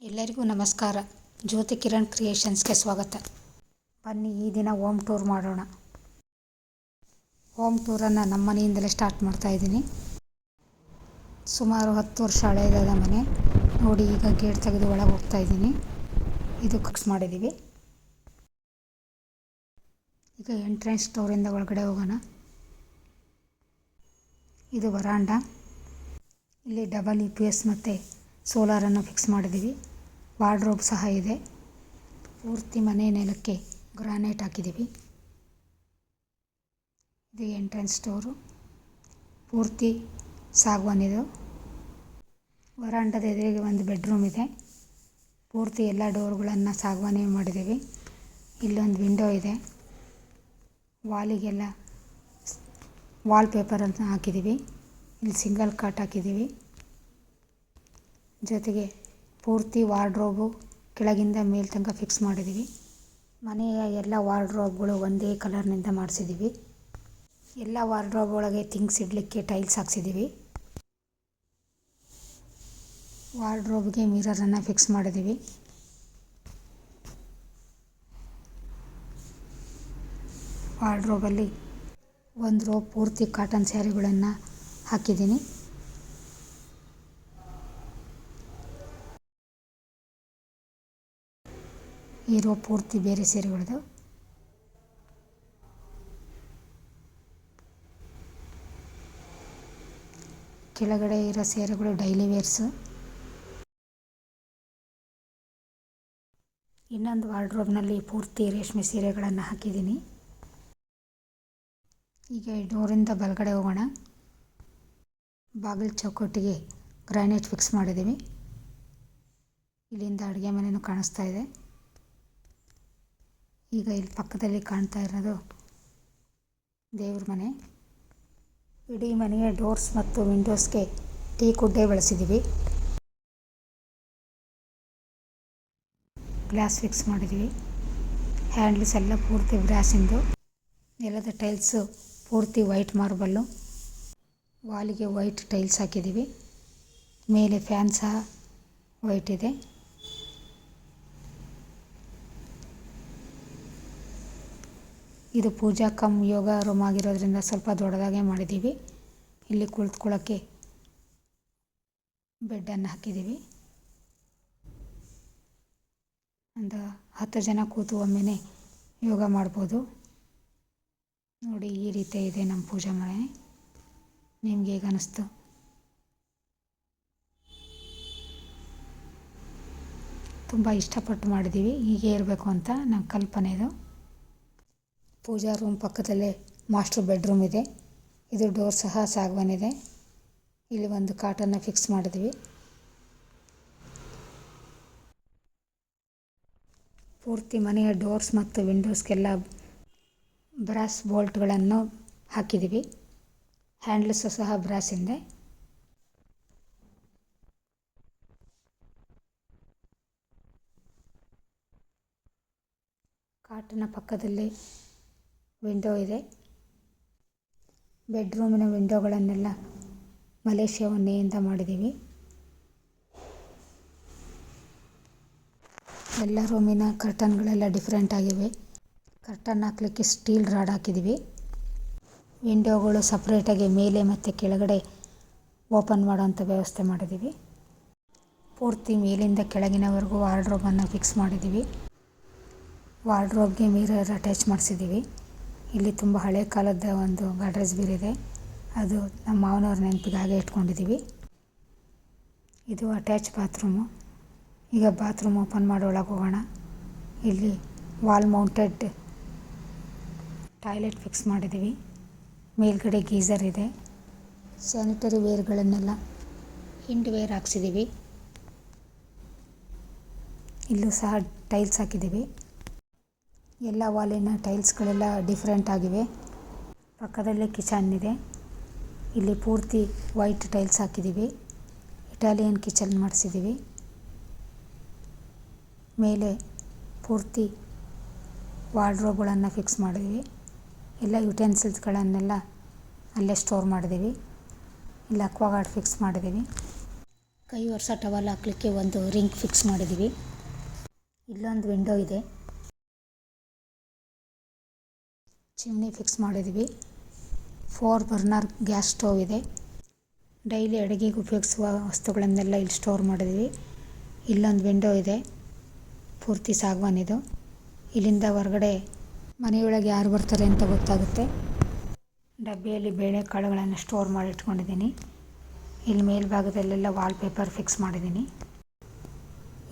ಎಲ್ಲರಿಗೂ ನಮಸ್ಕಾರ. ಜ್ಯೋತಿ ಕಿರಣ್ ಕ್ರಿಯೇಷನ್ಸ್ಗೆ ಸ್ವಾಗತ. ಬನ್ನಿ ಈ ದಿನ ಹೋಮ್ ಟೂರ್ ಮಾಡೋಣ. ಹೋಮ್ ಟೂರನ್ನು ನಮ್ಮ ಮನೆಯಿಂದಲೇ ಸ್ಟಾರ್ಟ್ ಮಾಡ್ತಾ ಇದ್ದೀನಿ. ಸುಮಾರು 10 ವರ್ಷ ಹಳೆಯದಾದ ಮನೆ. ನೋಡಿ, ಈಗ ಗೇಟ್ ತೆಗೆದು ಒಳಗೆ ಹೋಗ್ತಾ ಇದ್ದೀನಿ. ಇದು ಫಿಕ್ಸ್ ಮಾಡಿದ್ದೀವಿ. ಈಗ ಎಂಟ್ರೆನ್ಸ್ ಡೋರಿಂದ ಒಳಗಡೆ ಹೋಗೋಣ. ಇದು ವರಾಂಡ. ಇಲ್ಲಿ ಡಬಲ್ UPS ಮತ್ತು ಸೋಲಾರನ್ನು ಫಿಕ್ಸ್ ಮಾಡಿದ್ದೀವಿ. ವಾರ್ಡ್ರೋಬ್ ಸಹ ಇದೆ. ಪೂರ್ತಿ ಮನೆ ನೆಲಕ್ಕೆ ಗ್ರಾನೈಟ್ ಹಾಕಿದ್ದೀವಿ. ಇದು ಎಂಟ್ರೆನ್ಸ್ ಡೋರು. ಪೂರ್ತಿ ಸಾಗವಾನ್ ಇದು. ವರಾಂಡದ ಎದುರಿಗೆ ಒಂದು ಬೆಡ್ರೂಮ್ ಇದೆ. ಪೂರ್ತಿ ಎಲ್ಲ ಡೋರ್ಗಳನ್ನು ಸಾಗವಾನಿ ಮಾಡಿದ್ದೀವಿ. ಇಲ್ಲೊಂದು ವಿಂಡೋ ಇದೆ. ವಾಲಿಗೆಲ್ಲ ವಾಲ್ ಪೇಪರನ್ನು ಹಾಕಿದ್ದೀವಿ. ಇಲ್ಲಿ ಸಿಂಗಲ್ ಕಾಟ್ ಹಾಕಿದ್ದೀವಿ. ಜೊತೆಗೆ ಪೂರ್ತಿ ವಾರ್ಡ್ರೋಬು ಕೆಳಗಿಂದ ಮೇಲ್ ತನಕ ಫಿಕ್ಸ್ ಮಾಡಿದ್ದೀವಿ. ಮನೆಯ ಎಲ್ಲ ವಾರ್ಡ್ರೋಬ್ಗಳು ಒಂದೇ ಕಲರ್ನಿಂದ ಮಾಡಿಸಿದ್ದೀವಿ. ಎಲ್ಲ ವಾರ್ಡ್ರೋಬ್ ಒಳಗೆ ಥಿಂಗ್ಸ್ ಇಡಲಿಕ್ಕೆ ಟೈಲ್ಸ್ ಹಾಕ್ಸಿದ್ದೀವಿ. ವಾರ್ಡ್ರೋಬ್ಗೆ ಮಿರರನ್ನು ಫಿಕ್ಸ್ ಮಾಡಿದ್ದೀವಿ. ವಾರ್ಡ್ರೋಬಲ್ಲಿ ಒಂದು ರೋ ಪೂರ್ತಿ ಕಾಟನ್ ಸ್ಯಾರಿಗಳನ್ನು ಹಾಕಿದ್ದೀನಿ. ಈ ರೋ ಪೂರ್ತಿ ಬೇರೆ ಸೀರೆಗಳದು. ಕೆಳಗಡೆ ಇರೋ ಸೀರೆಗಳು ಡೈಲಿ ವೇರ್ಸು. ಇನ್ನೊಂದು ವಾರ್ಡ್ರೋಬ್ನಲ್ಲಿ ಪೂರ್ತಿ ರೇಷ್ಮೆ ಸೀರೆಗಳನ್ನು ಹಾಕಿದ್ದೀನಿ. ಈಗ ಈ ಡೋರಿಂದ ಬಲಗಡೆ ಹೋಗೋಣ. ಬಾಗಿಲು ಚೌಕಟ್ಟಿಗೆ ಗ್ರಾನೈಟ್ ಫಿಕ್ಸ್ ಮಾಡಿದ್ದೀವಿ. ಇಲ್ಲಿಂದ ಅಡುಗೆ ಮನೆಯೂ ಕಾಣಿಸ್ತಾ ಇದೆ. ಈಗ ಇಲ್ಲಿ ಪಕ್ಕದಲ್ಲಿ ಕಾಣ್ತಾ ಇರೋದು ದೇವ್ರ ಮನೆ. ಇಡೀ ಮನೆಯ ಡೋರ್ಸ್ ಮತ್ತು ವಿಂಡೋಸ್ಗೆ ಟೀಕ್ ವುಡ್ಡೇ ಬಳಸಿದ್ದೀವಿ. ಗ್ಲಾಸ್ ಫಿಕ್ಸ್ ಮಾಡಿದ್ದೀವಿ. ಹ್ಯಾಂಡ್ಲ್ಸ್ ಎಲ್ಲ ಪೂರ್ತಿ ಬ್ರಾಸಿಂದು. ನೆಲದ ಟೈಲ್ಸು ಪೂರ್ತಿ ವೈಟ್ ಮಾರ್ಬಲ್ಲು. ವಾಲಿಗೆ ವೈಟ್ ಟೈಲ್ಸ್ ಹಾಕಿದ್ದೀವಿ. ಮೇಲೆ ಫ್ಯಾನ್ ಸಹ ವೈಟ್ ಇದೆ. ಇದು ಪೂಜಾ ಕಮ್ ಯೋಗ ರೂಮ್ ಆಗಿರೋದ್ರಿಂದ ಸ್ವಲ್ಪ ದೊಡ್ಡದಾಗೆ ಮಾಡಿದ್ದೀವಿ. ಇಲ್ಲಿ ಕುಳಿತುಕೊಳ್ಳೋಕ್ಕೆ ಬೆಡ್ಡನ್ನು ಹಾಕಿದ್ದೀವಿ. ಒಂದು 10 ಜನ ಕೂತು ಒಮ್ಮೆನೇ ಯೋಗ ಮಾಡ್ಬೋದು. ನೋಡಿ, ಈ ರೀತಿ ಇದೆ ನಮ್ಮ ಪೂಜಾ ಮನೆ. ನಿಮ್ಗೆ ಹೇಗೆ ಅನ್ನಿಸ್ತು? ತುಂಬ ಇಷ್ಟಪಟ್ಟು ಮಾಡಿದ್ದೀವಿ. ಹೀಗೆ ಇರಬೇಕು ಅಂತ ನಮ್ಮ ಕಲ್ಪನೆ ಇದು. ಪೂಜಾ ರೂಮ್ ಪಕ್ಕದಲ್ಲೇ ಮಾಸ್ಟರ್ ಬೆಡ್ರೂಮ್ ಇದೆ. ಇದು ಡೋರ್ ಸಹ ಸಾಗವಾನ್ ಇದೆ. ಇಲ್ಲಿ ಒಂದು ಕಾಟನ್ನು ಫಿಕ್ಸ್ ಮಾಡಿದ್ವಿ. ಪೂರ್ತಿ ಮನೆಯ ಡೋರ್ಸ್ ಮತ್ತು ವಿಂಡೋಸ್ಗೆಲ್ಲ ಬ್ರಾಸ್ ಬೋಲ್ಟ್ಗಳನ್ನು ಹಾಕಿದ್ದೀವಿ. ಹ್ಯಾಂಡ್ಲ್ಸು ಸಹ ಬ್ರಾಸಿಂದೆ. ಕಾಟಿನ ಪಕ್ಕದಲ್ಲಿ ವಿಂಡೋ ಇದೆ. ಬೆಡ್ರೂಮಿನ ವಿಂಡೋಗಳನ್ನೆಲ್ಲ ಮಲೇಷ್ಯಾ ಉಣ್ಣೆಯಿಂದ ಮಾಡಿದ್ದೀವಿ. ಎಲ್ಲ ರೂಮಿನ ಕರ್ಟನ್ಗಳೆಲ್ಲ ಡಿಫ್ರೆಂಟ್ ಆಗಿವೆ. ಕರ್ಟನ್ ಹಾಕಲಿಕ್ಕೆ ಸ್ಟೀಲ್ ರಾಡ್ ಹಾಕಿದ್ದೀವಿ. ವಿಂಡೋಗಳು ಸಪ್ರೇಟಾಗಿ ಮೇಲೆ ಮತ್ತು ಕೆಳಗಡೆ ಓಪನ್ ಮಾಡೋಂಥ ವ್ಯವಸ್ಥೆ ಮಾಡಿದ್ದೀವಿ. ಪೂರ್ತಿ ಮೇಲಿಂದ ಕೆಳಗಿನವರೆಗೂ ವಾರ್ಡ್ರೋಬನ್ನು ಫಿಕ್ಸ್ ಮಾಡಿದ್ದೀವಿ. ವಾರ್ಡ್ರೋಬ್ಗೆ ಮಿರರ್ ಅಟ್ಯಾಚ್ ಮಾಡಿಸಿದ್ದೀವಿ. ಇಲ್ಲಿ ತುಂಬ ಹಳೆ ಕಾಲದ ಒಂದು ಗಾಡ್ರೇಜ್ ಬೀರಿದೆ. ಅದು ನಮ್ಮ ಮಾವನವ್ರ ನೆನಪಿಗೆ ಹಾಗೆ ಇಟ್ಕೊಂಡಿದ್ದೀವಿ. ಇದು ಅಟ್ಯಾಚ್ ಬಾತ್ರೂಮು. ಈಗ ಬಾತ್ರೂಮ್ ಓಪನ್ ಮಾಡಿ ಒಳಗೆ ಹೋಗೋಣ. ಇಲ್ಲಿ ವಾಲ್ ಮೌಂಟೆಡ್ ಟಾಯ್ಲೆಟ್ ಫಿಕ್ಸ್ ಮಾಡಿದ್ದೀವಿ. ಮೇಲ್ಗಡೆ ಗೀಝರ್ ಇದೆ. ಸ್ಯಾನಿಟರಿ ವೇರ್ಗಳನ್ನೆಲ್ಲ ಹಿಂಡ್ ವೇರ್ ಹಾಕ್ಸಿದ್ದೀವಿ. ಇಲ್ಲೂ ಸಹ ಟೈಲ್ಸ್ ಹಾಕಿದ್ದೀವಿ. ಎಲ್ಲ ವಾಲಿನ ಟೈಲ್ಸ್ಗಳೆಲ್ಲ ಡಿಫ್ರೆಂಟ್ ಆಗಿವೆ. ಪಕ್ಕದಲ್ಲೇ ಕಿಚನ್ ಇದೆ. ಇಲ್ಲಿ ಪೂರ್ತಿ ವೈಟ್ ಟೈಲ್ಸ್ ಹಾಕಿದ್ದೀವಿ. ಇಟಾಲಿಯನ್ ಕಿಚನ್ ಮಾಡಿಸಿದ್ದೀವಿ. ಮೇಲೆ ಪೂರ್ತಿ ವಾರ್ಡ್ರೋಬ್ಗಳನ್ನು ಫಿಕ್ಸ್ ಮಾಡಿದ್ದೀವಿ. ಎಲ್ಲ ಯುಟೆನ್ಸಿಲ್ಸ್ಗಳನ್ನೆಲ್ಲ ಅಲ್ಲೇ ಸ್ಟೋರ್ ಮಾಡಿದ್ದೀವಿ. ಇಲ್ಲಿ ಅಕ್ವಾಗಾರ್ಡ್ ಫಿಕ್ಸ್ ಮಾಡಿದ್ದೀವಿ. ಕೈ ಒರೆಸೋ ಟವಲ್ ಹಾಕಲಿಕ್ಕೆ ಒಂದು ರಿಂಗ್ ಫಿಕ್ಸ್ ಮಾಡಿದ್ದೀವಿ. ಇಲ್ಲೊಂದು ವಿಂಡೋ ಇದೆ. ಚಿಮ್ನಿ ಫಿಕ್ಸ್ ಮಾಡಿದ್ದೀವಿ. 4 ಬರ್ನರ್ ಗ್ಯಾಸ್ ಸ್ಟವ್ ಇದೆ. ಡೈಲಿ ಅಡುಗೆಗೆ ಉಪಯೋಗಿಸುವ ವಸ್ತುಗಳನ್ನೆಲ್ಲ ಇಲ್ಲಿ ಸ್ಟೋರ್ ಮಾಡಿದ್ದೀವಿ. ಇಲ್ಲೊಂದು ವಿಂಡೋ ಇದೆ, ಪೂರ್ತಿ ಸಾಗವಾನಿದು. ಇಲ್ಲಿಂದ ಹೊರಗಡೆ ಮನೆಯೊಳಗೆ ಯಾರು ಬರ್ತಾರೆ ಅಂತ ಗೊತ್ತಾಗುತ್ತೆ. ಡಬ್ಬಿಯಲ್ಲಿ ಬೇಳೆಕಾಳುಗಳನ್ನು ಸ್ಟೋರ್ ಮಾಡಿ ಇಟ್ಕೊಂಡಿದ್ದೀನಿ. ಇಲ್ಲಿ ಮೇಲ್ಭಾಗದಲ್ಲೆಲ್ಲ ವಾಲ್ಪೇಪರ್ ಫಿಕ್ಸ್ ಮಾಡಿದ್ದೀನಿ.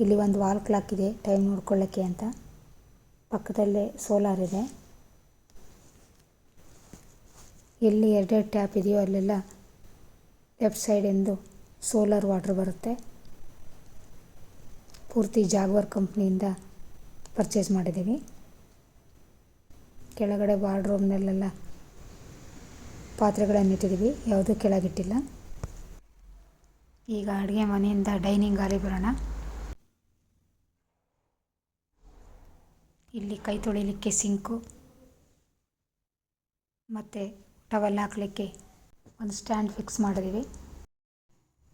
ಇಲ್ಲಿ ಒಂದು ವಾಲ್ ಕ್ಲಾಕ್ ಇದೆ, ಟೈಮ್ ನೋಡ್ಕೊಳ್ಳೋಕ್ಕೆ ಅಂತ. ಪಕ್ಕದಲ್ಲೇ ಸೋಲಾರ್ ಇದೆ. ಎಲ್ಲಿ ಎರಡೆರಡು ಟ್ಯಾಪ್ ಇದೆಯೋ ಅಲ್ಲೆಲ್ಲ ಲೆಫ್ಟ್ ಸೈಡಿಂದು ಸೋಲಾರ್ ವಾಟ್ರ್ ಬರುತ್ತೆ. ಪೂರ್ತಿ ಜಾಗ್ವರ್ ಕಂಪ್ನಿಯಿಂದ ಪರ್ಚೇಸ್ ಮಾಡಿದ್ದೀವಿ. ಕೆಳಗಡೆ ವಾರ್ಡ್ರೋಬ್ನಲ್ಲೆಲ್ಲ ಪಾತ್ರೆಗಳನ್ನು ಇಟ್ಟಿದ್ದೀವಿ, ಯಾವುದೂ ಕೆಳಗಿಟ್ಟಿಲ್ಲ. ಈಗ ಅಡುಗೆ ಮನೆಯಿಂದ ಡೈನಿಂಗ್ ಹಾಲಿಗೆ ಬರೋಣ. ಇಲ್ಲಿ ಕೈ ತೊಳಿಲಿಕ್ಕೆ ಸಿಂಕು ಮತ್ತು ಟವಲ್ ಹಾಕಲಿಕ್ಕೆ ಒಂದು ಸ್ಟ್ಯಾಂಡ್ ಫಿಕ್ಸ್ ಮಾಡಿದ್ದೀವಿ.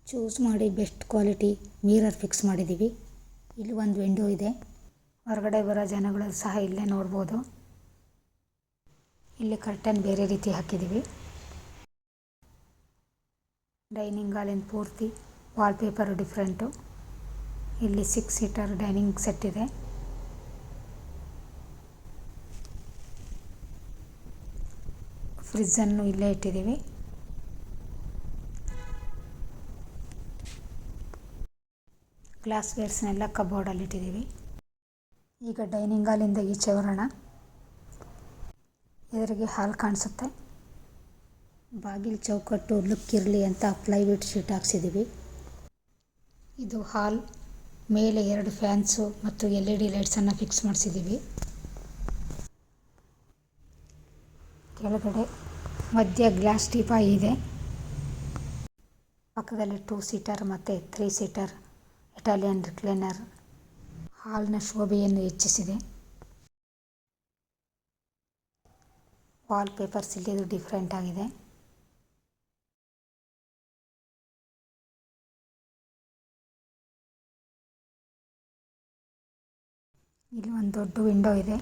ಚೂಸ್ ಮಾಡಿ ಬೆಸ್ಟ್ ಕ್ವಾಲಿಟಿ ಮಿರರ್ ಫಿಕ್ಸ್ ಮಾಡಿದ್ದೀವಿ. ಇಲ್ಲಿ ಒಂದು ವಿಂಡೋ ಇದೆ. ಹೊರಗಡೆ ಬರೋ ಜನಗಳು ಸಹ ಇಲ್ಲೇ ನೋಡ್ಬೋದು. ಇಲ್ಲಿ ಕರ್ಟನ್ ಬೇರೆ ರೀತಿ ಹಾಕಿದ್ದೀವಿ. ಡೈನಿಂಗ್ ಹಾಲಿನ ಪೂರ್ತಿ ವಾಲ್ಪೇಪರ್ ಡಿಫ್ರೆಂಟು. ಇಲ್ಲಿ 6 ಸೀಟರ್ ಡೈನಿಂಗ್ ಸೆಟ್ ಇದೆ. ಫ್ರಿಜ್ಜನ್ನು ಇಲ್ಲೇ ಇಟ್ಟಿದ್ದೀವಿ. ಗ್ಲಾಸ್ ವೇರ್ಸ್ನೆಲ್ಲ ಕಬೋರ್ಡಲ್ಲಿ ಇಟ್ಟಿದ್ದೀವಿ. ಈಗ ಡೈನಿಂಗ್ ಹಾಲಿಂದ ಈಚೆ ಬರೋಣ. ಎದುರಿಗೆ ಹಾಲ್ ಕಾಣಿಸುತ್ತೆ. ಬಾಗಿಲು ಚೌಕಟ್ಟು ಲುಕ್ ಇರಲಿ ಅಂತ ಪ್ಲೈವುಡ್ ಶೀಟ್ ಹಾಕ್ಸಿದ್ದೀವಿ. ಇದು ಹಾಲ್. ಮೇಲೆ 2 ಫ್ಯಾನ್ಸು ಮತ್ತು LED ಲೈಟ್ಸನ್ನು ಫಿಕ್ಸ್ ಮಾಡಿಸಿದ್ದೀವಿ. ಕೆಳಗಡೆ ಮಧ್ಯ ಗ್ಲಾಸ್ ಟೀಪಾಯಿ ಇದೆ. ಪಕ್ಕದಲ್ಲಿ 2 ಸೀಟರ್ ಮತ್ತು 3 ಸೀಟರ್ ಇಟಾಲಿಯನ್ ರಿಕ್ಲೈನರ್ ಹಾಲ್ನ ಶೋಭೆಯನ್ನು ಹೆಚ್ಚಿಸಿದೆ. ವಾಲ್ಪೇಪರ್ಸ್ ಇಲ್ಲಿದು ಡಿಫ್ರೆಂಟ್ ಆಗಿದೆ. ಇಲ್ಲಿ ಒಂದು ದೊಡ್ಡ ವಿಂಡೋ ಇದೆ.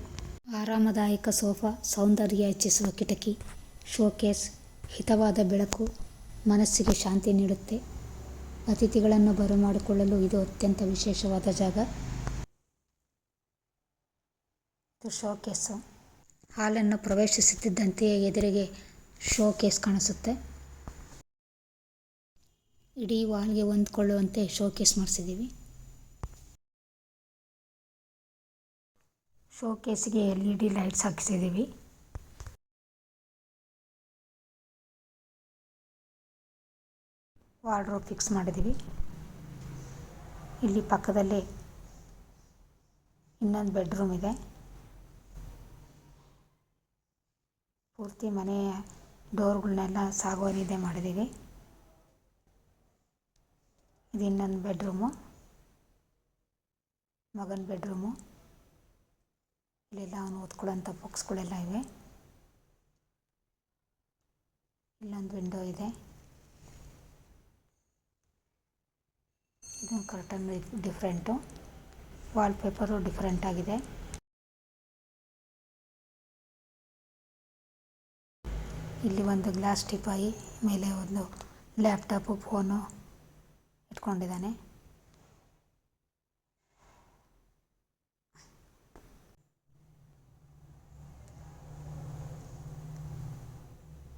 ಆರಾಮದಾಯಕ ಸೋಫಾ, ಸೌಂದರ್ಯ ಹೆಚ್ಚಿಸುವ ಕಿಟಕಿ, ಶೋಕೇಸ್, ಹಿತವಾದ ಬೆಳಕು ಮನಸ್ಸಿಗೆ ಶಾಂತಿ ನೀಡುತ್ತೆ. ಅತಿಥಿಗಳನ್ನು ಬರಮಾಡಿಕೊಳ್ಳಲು ಇದು ಅತ್ಯಂತ ವಿಶೇಷವಾದ ಜಾಗ. ಇದು ಶೋಕೇಸು. ಹಾಲನ್ನು ಪ್ರವೇಶಿಸುತ್ತಿದ್ದಂತೆಯೇ ಎದುರಿಗೆ ಶೋಕೇಸ್ ಕಾಣಿಸುತ್ತೆ. ಇಡೀ ವಾಲ್ಗೆ ಹೊಂದ್ಕೊಳ್ಳುವಂತೆ ಶೋಕೇಸ್ ಮಾಡಿಸಿದ್ದೀವಿ. ಶೋಕೇಸಿಗೆ LED ಲೈಟ್ಸ್ ಹಾಕಿಸಿದ್ದೀವಿ. ವಾರ್ಡ್ರೋಬ್ ಫಿಕ್ಸ್ ಮಾಡಿದ್ದೀವಿ. ಇಲ್ಲಿ ಪಕ್ಕದಲ್ಲಿ ಇನ್ನೊಂದು ಬೆಡ್ರೂಮ್ ಇದೆ. ಪೂರ್ತಿ ಮನೆಯ ಡೋರ್ಗಳನ್ನೆಲ್ಲ ಸಾಗವಾನಿದೆ ಮಾಡಿದ್ದೀವಿ. ಇದು ಇನ್ನೊಂದು ಬೆಡ್ರೂಮು, ಮಗನ ಬೆಡ್ರೂಮು. ಇಲ್ಲೆಲ್ಲ ಅವನು ಓದ್ಕೊಳ್ಳೋಂಥ ಬುಕ್ಸ್ಗಳೆಲ್ಲ ಇವೆ. ಇಲ್ಲೊಂದು ವಿಂಡೋ ಇದೆ. ಇದೊಂದು ಕರ್ಟನ್ ಡಿಫ್ರೆಂಟು. ವಾಲ್ಪೇಪರು ಡಿಫ್ರೆಂಟ್ ಆಗಿದೆ. ಇಲ್ಲಿ ಒಂದು ಗ್ಲಾಸ್ ಟೀಪಾಯಿ, ಮೇಲೆ ಒಂದು ಲ್ಯಾಪ್ಟಾಪು ಫೋನು ಇಟ್ಕೊಂಡಿದ್ದಾನೆ.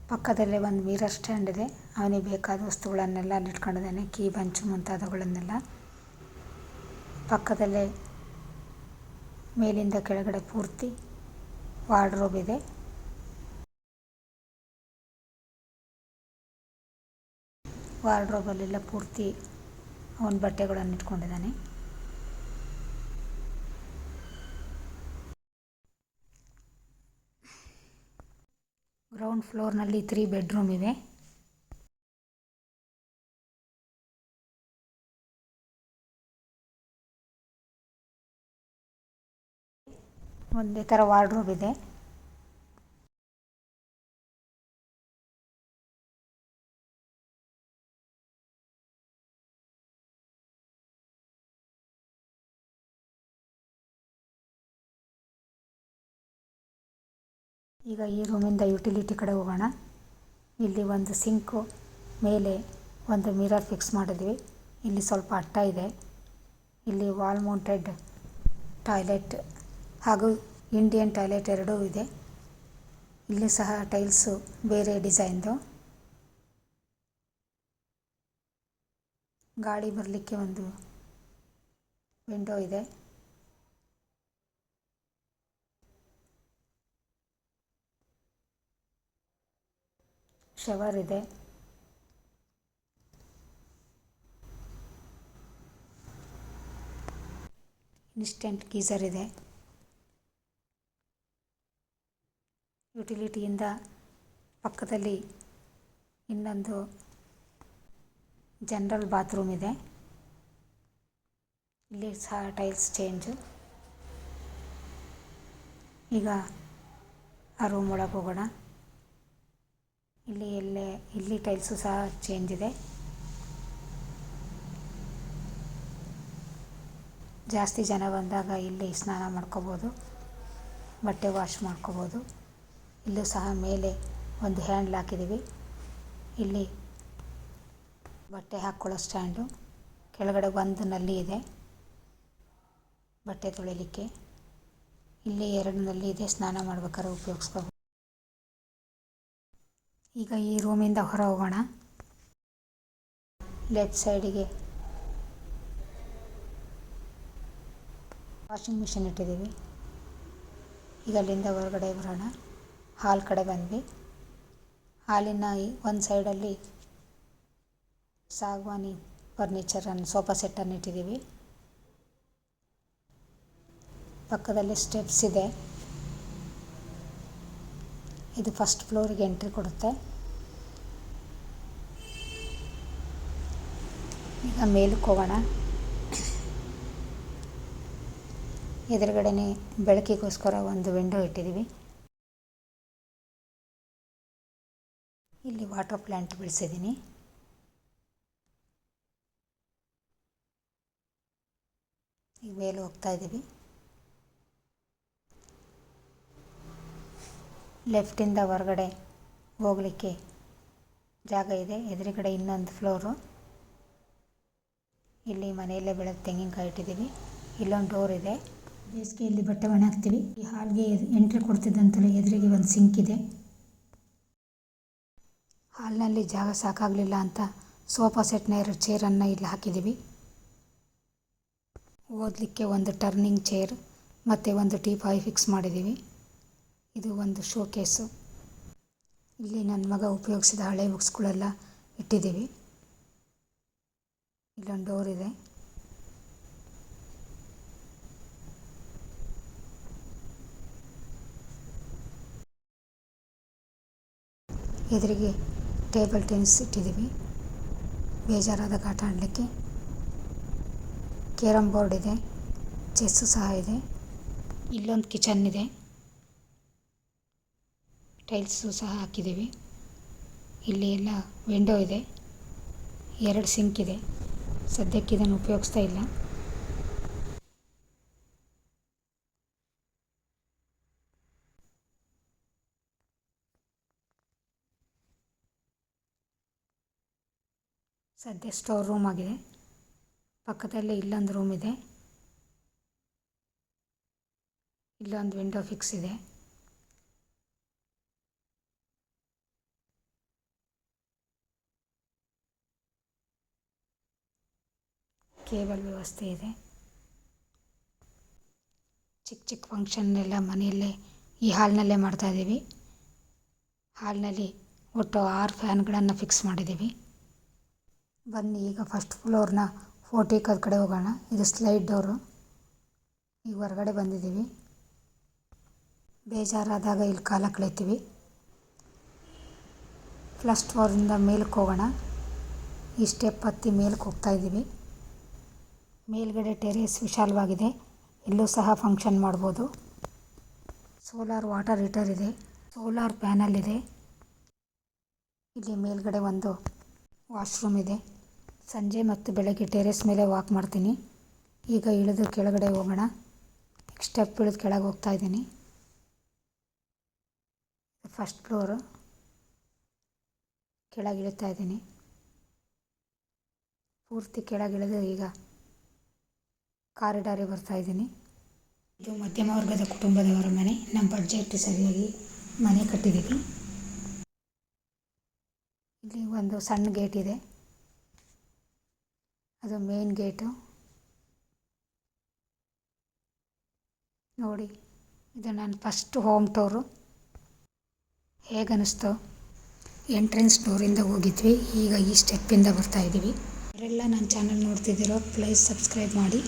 ಪಕ್ಕದಲ್ಲೇ ಒಂದು ಮಿರರ್ ಸ್ಟ್ಯಾಂಡ್ ಇದೆ. ಅವನಿಗೆ ಬೇಕಾದ ವಸ್ತುಗಳನ್ನೆಲ್ಲ ಅಲ್ಲಿ ಇಟ್ಕೊಂಡಿದ್ದಾನೆ, ಕೀ ಬಂಚು ಮುಂತಾದವುಗಳನ್ನೆಲ್ಲ. ಪಕ್ಕದಲ್ಲೇ ಮೇಲಿಂದ ಕೆಳಗಡೆ ಪೂರ್ತಿ ವಾರ್ಡ್ರೋಬ್ ಇದೆ. ವಾರ್ಡ್ರೋಬಲ್ಲೆಲ್ಲ ಪೂರ್ತಿ ಅವನ ಬಟ್ಟೆಗಳನ್ನು ಇಟ್ಕೊಂಡಿದ್ದಾನೆ. ಗ್ರೌಂಡ್ ಫ್ಲೋರ್ನಲ್ಲಿ 3 ಬೆಡ್ರೂಮ್ ಇವೆ. ಒಂದೇ ಥರ ವಾರ್ಡ್ರೋಬ್ ಇದೆ. ಈಗ ಈ ರೂಮಿಂದ ಯುಟಿಲಿಟಿ ಕಡೆ ಹೋಗೋಣ. ಇಲ್ಲಿ ಒಂದು ಸಿಂಕು ಮೇಲೆ ಒಂದು ಮಿರರ್ ಫಿಕ್ಸ್ ಮಾಡಿದ್ವಿ. ಇಲ್ಲಿ ಸ್ವಲ್ಪ ಅಟ್ಟ ಇದೆ. ಇಲ್ಲಿ ವಾಲ್ ಮೌಂಟೆಡ್ ಟಾಯ್ಲೆಟ್ ಹಾಗೂ ಇಂಡಿಯನ್ ಟಾಯ್ಲೆಟ್ ಎರಡೂ ಇದೆ. ಇಲ್ಲಿ ಸಹ ಟೈಲ್ಸು ಬೇರೆ ಡಿಸೈನ್ದು. ಗಾಳಿ ಬರಲಿಕ್ಕೆ ಒಂದು ವಿಂಡೋ ಇದೆ. ಶವರ್ ಇದೆ. ಇನ್ಸ್ಟೆಂಟ್ ಗೀಸರ್ ಇದೆ. ಯುಟಿಲಿಟಿಯಿಂದ ಪಕ್ಕದಲ್ಲಿ ಇನ್ನೊಂದು ಜನರಲ್ ಬಾತ್ರೂಮ್ ಇದೆ. ಇಲ್ಲಿ ಸಹ ಟೈಲ್ಸ್ ಚೇಂಜು. ಈಗ ಆ ರೂಮ್ ಒಳಗೆ ಹೋಗೋಣ. ಇಲ್ಲಿ ಟೈಲ್ಸು ಸಹ ಚೇಂಜ್ ಇದೆ. ಜಾಸ್ತಿ ಜನ ಬಂದಾಗ ಇಲ್ಲಿ ಸ್ನಾನ ಮಾಡ್ಕೋಬೋದು, ಬಟ್ಟೆ ವಾಶ್ ಮಾಡ್ಕೋಬೋದು. ಇಲ್ಲೂ ಸಹ ಮೇಲೆ ಒಂದು ಹ್ಯಾಂಡ್ಲ್ ಹಾಕಿದ್ದೀವಿ. ಇಲ್ಲಿ ಬಟ್ಟೆ ಹಾಕ್ಕೊಳ್ಳೋ ಸ್ಟ್ಯಾಂಡು. ಕೆಳಗಡೆ ಒಂದು ನಲ್ಲಿ ಇದೆ ಬಟ್ಟೆ ತೊಳಿಲಿಕ್ಕೆ. ಇಲ್ಲಿ 2 ನಲ್ಲಿ ಇದೆ, ಸ್ನಾನ ಮಾಡ್ಬೇಕಾದ್ರೆ ಉಪಯೋಗಿಸ್ಕೋಬೋದು. ಈಗ ಈ ರೂಮಿಂದ ಹೊರ ಹೋಗೋಣ. ಲೆಫ್ಟ್ ಸೈಡಿಗೆ ವಾಷಿಂಗ್ ಮಿಷಿನ್ ಇಟ್ಟಿದ್ದೀವಿ. ಈಗ ಅಲ್ಲಿಂದ ಹೊರಗಡೆ ಬರೋಣ. ಹಾಲ್ ಕಡೆ ಬಂದ್ವಿ. ಹಾಲಿನ ಒಂದು ಸೈಡಲ್ಲಿ ಸಾಗವಾನಿ ಫರ್ನಿಚರನ್ನು ಸೋಫಾ ಸೆಟ್ಟನ್ನು ಇಟ್ಟಿದ್ದೀವಿ. ಪಕ್ಕದಲ್ಲಿ ಸ್ಟೆಪ್ಸ್ ಇದೆ. ಇದು ಫಸ್ಟ್ ಫ್ಲೋರಿಗೆ ಎಂಟ್ರಿ ಕೊಡುತ್ತೆ. ಈಗ ಮೇಲಕ್ಕೆ ಹೋಗೋಣ. ಎದುರುಗಡೆನೇ ಬೆಳಕಿಗೋಸ್ಕರ ಒಂದು ವಿಂಡೋ ಇಟ್ಟಿದ್ದೀವಿ. ಇಲ್ಲಿ ವಾಟರ್ ಪ್ಲ್ಯಾಂಟ್ ಬೆಳೆಸಿದ್ದೀನಿ. ಈಗ ಮೇಲೆ ಹೋಗ್ತಾ ಇದ್ದೀವಿ. ಲೆಫ್ಟಿಂದ ಹೊರಗಡೆ ಹೋಗಲಿಕ್ಕೆ ಜಾಗ ಇದೆ. ಎದುರುಗಡೆ ಇನ್ನೊಂದು ಫ್ಲೋರು. ಇಲ್ಲಿ ಮನೆಯಲ್ಲೇ ಬೆಳೆದ ತೆಂಗಿನಕಾಯಿ ಇಟ್ಟಿದ್ದೀವಿ. ಇಲ್ಲೊಂದು ಡೋರ್ ಇದೆ. ಬೇಸಿಗೆಯಲ್ಲಿ ಬಟ್ಟೆ ಒಣ ಹಾಕ್ತೀವಿ. ಈ ಹಾಲ್ಗೆ ಎಂಟ್ರಿ ಕೊಡ್ತಿದ್ದಂತಲೇ ಎದುರಿಗೆ ಒಂದು ಸಿಂಕ್ ಇದೆ. ಹಾಲ್ನಲ್ಲಿ ಜಾಗ ಸಾಕಾಗಲಿಲ್ಲ ಅಂತ ಸೋಫಾ ಸೆಟ್ನ 2 ಚೇರನ್ನು ಇಲ್ಲಿ ಹಾಕಿದ್ದೀವಿ. ಓದಲಿಕ್ಕೆ ಒಂದು ಟರ್ನಿಂಗ್ ಚೇರ್ ಮತ್ತು ಒಂದು ಟೀಪಾಯ್ ಫಿಕ್ಸ್ ಮಾಡಿದ್ದೀವಿ. ಇದು ಒಂದು ಶೋಕೇಸು. ಇಲ್ಲಿ ನನ್ನ ಮಗ ಉಪಯೋಗಿಸಿದ ಹಳೆ ಬುಕ್ಸ್ಗಳೆಲ್ಲ ಇಟ್ಟಿದ್ದೀವಿ. ಇಲ್ಲೊಂದು ಡೋರ್ ಇದೆ. ಎದುರಿಗೆ ಟೇಬಲ್ ಟೆನ್ನಿಸ್ ಇಟ್ಟಿದ್ದೀವಿ, ಬೇಜಾರಾದಾಗ ಆಟ ಆಡಲಿಕ್ಕೆ. ಕೇರಮ್ ಬೋರ್ಡ್ ಇದೆ, ಚೆಸ್ಸು ಸಹ ಇದೆ. ಇಲ್ಲೊಂದು ಕಿಚನ್ ಇದೆ. ಟೈಲ್ಸು ಸಹ ಹಾಕಿದ್ದೀವಿ. ಇಲ್ಲಿ ಎಲ್ಲ ವಿಂಡೋ ಇದೆ. 2 ಸಿಂಕ್ ಇದೆ. ಸದ್ಯಕ್ಕೆ ಇದನ್ನು ಉಪಯೋಗಿಸ್ತಾ ಇಲ್ಲ. ಸದ್ಯ ಸ್ಟೋರ್ ರೂಮ್ ಆಗಿದೆ. ಪಕ್ಕದಲ್ಲೇ ಇಲ್ಲೊಂದು ರೂಮ್ ಇದೆ. ಇಲ್ಲೊಂದು ವಿಂಡೋ ಫಿಕ್ಸ್ ಇದೆ. ಕೇಬಲ್ ವ್ಯವಸ್ಥೆ ಇದೆ. ಚಿಕ್ಕ ಫಂಕ್ಷನ್ನೆಲ್ಲ ಮನೆಯಲ್ಲೇ ಈ ಹಾಲ್ನಲ್ಲೇ ಮಾಡ್ತಾಯಿದ್ದೀವಿ. ಹಾಲ್ನಲ್ಲಿ ಒಟ್ಟು 6 ಫ್ಯಾನ್ಗಳನ್ನು ಫಿಕ್ಸ್ ಮಾಡಿದ್ದೀವಿ. ಬನ್ನಿ ಈಗ ಫಸ್ಟ್ ಫ್ಲೋರ್ನ ಫೋರ್ಟಿಕದ ಕಡೆ ಹೋಗೋಣ. ಇದು ಸ್ಲೈಡ್ ಡೋರು. ಈಗ ಹೊರಗಡೆ ಬಂದಿದ್ದೀವಿ. ಬೇಜಾರಾದಾಗ ಇಲ್ಲಿ ಕಾಲ ಕಳಿತೀವಿ. ಫಸ್ಟ್ ಫ್ಲೋರಿಂದ ಮೇಲಕ್ಕೆ ಹೋಗೋಣ. ಈ ಸ್ಟೆಪ್ ಹತ್ತಿ ಮೇಲಕ್ಕೆ ಹೋಗ್ತಾಯಿದ್ದೀವಿ. ಮೇಲ್ಗಡೆ ಟೆರೇಸ್ ವಿಶಾಲವಾಗಿದೆ. ಇಲ್ಲೂ ಸಹ ಫಂಕ್ಷನ್ ಮಾಡ್ಬೋದು. ಸೋಲಾರ್ ವಾಟರ್ ಹೀಟರ್ ಇದೆ. ಸೋಲಾರ್ ಪ್ಯಾನಲ್ ಇದೆ. ಇಲ್ಲಿ ಮೇಲ್ಗಡೆ ಒಂದು ವಾಶ್ರೂಮ್ ಇದೆ. ಸಂಜೆ ಮತ್ತು ಬೆಳಗ್ಗೆ ಟೆರೇಸ್ ಮೇಲೆ ವಾಕ್ ಮಾಡ್ತೀನಿ. ಈಗ ಇಳಿದು ಕೆಳಗಡೆ ಹೋಗೋಣ. ಸ್ಟೆಪ್ ಇಳಿದು ಕೆಳಗೆ ಹೋಗ್ತಾ ಇದ್ದೀನಿ. First floor. ಕೆಳಗಿಳಿತಾ ಇದ್ದೀನಿ. ಪೂರ್ತಿ ಕೆಳಗಿಳಿದು ಈಗ ಕಾರಿಡಾರಿಗೆ ಬರ್ತಾ ಇದ್ದೀನಿ. ಇದು ಮಧ್ಯಮ ವರ್ಗದ ಕುಟುಂಬದವರ ಮನೆ. ನಮ್ಮ ಬಡ್ಜೆಟ್ ಸರಿಯಾಗಿ ಮನೆ ಕಟ್ಟಿದ್ದೀವಿ. ಇಲ್ಲಿ ಒಂದು ಸಣ್ಣ ಗೇಟ್ ಇದೆ, ಅದು ಮೇನ್ ಗೇಟು. ನೋಡಿ, ಇದು ನನ್ನ ಫಸ್ಟ್ ಹೋಮ್ ಟೂರು. ಹೇಗನ್ನಿಸ್ತು? ಎಂಟ್ರೆನ್ಸ್ ಡೋರಿಂದ ಹೋಗಿದ್ವಿ, ಈಗ ಈ ಸ್ಟೆಪ್ಪಿಂದ ಬರ್ತಾಯಿದ್ದೀವಿ. ಅವರೆಲ್ಲ ನನ್ನ ಚಾನಲ್ ನೋಡ್ತಿದ್ದೀರೋ ಪ್ಲೀಸ್ ಸಬ್ಸ್ಕ್ರೈಬ್ ಮಾಡಿ.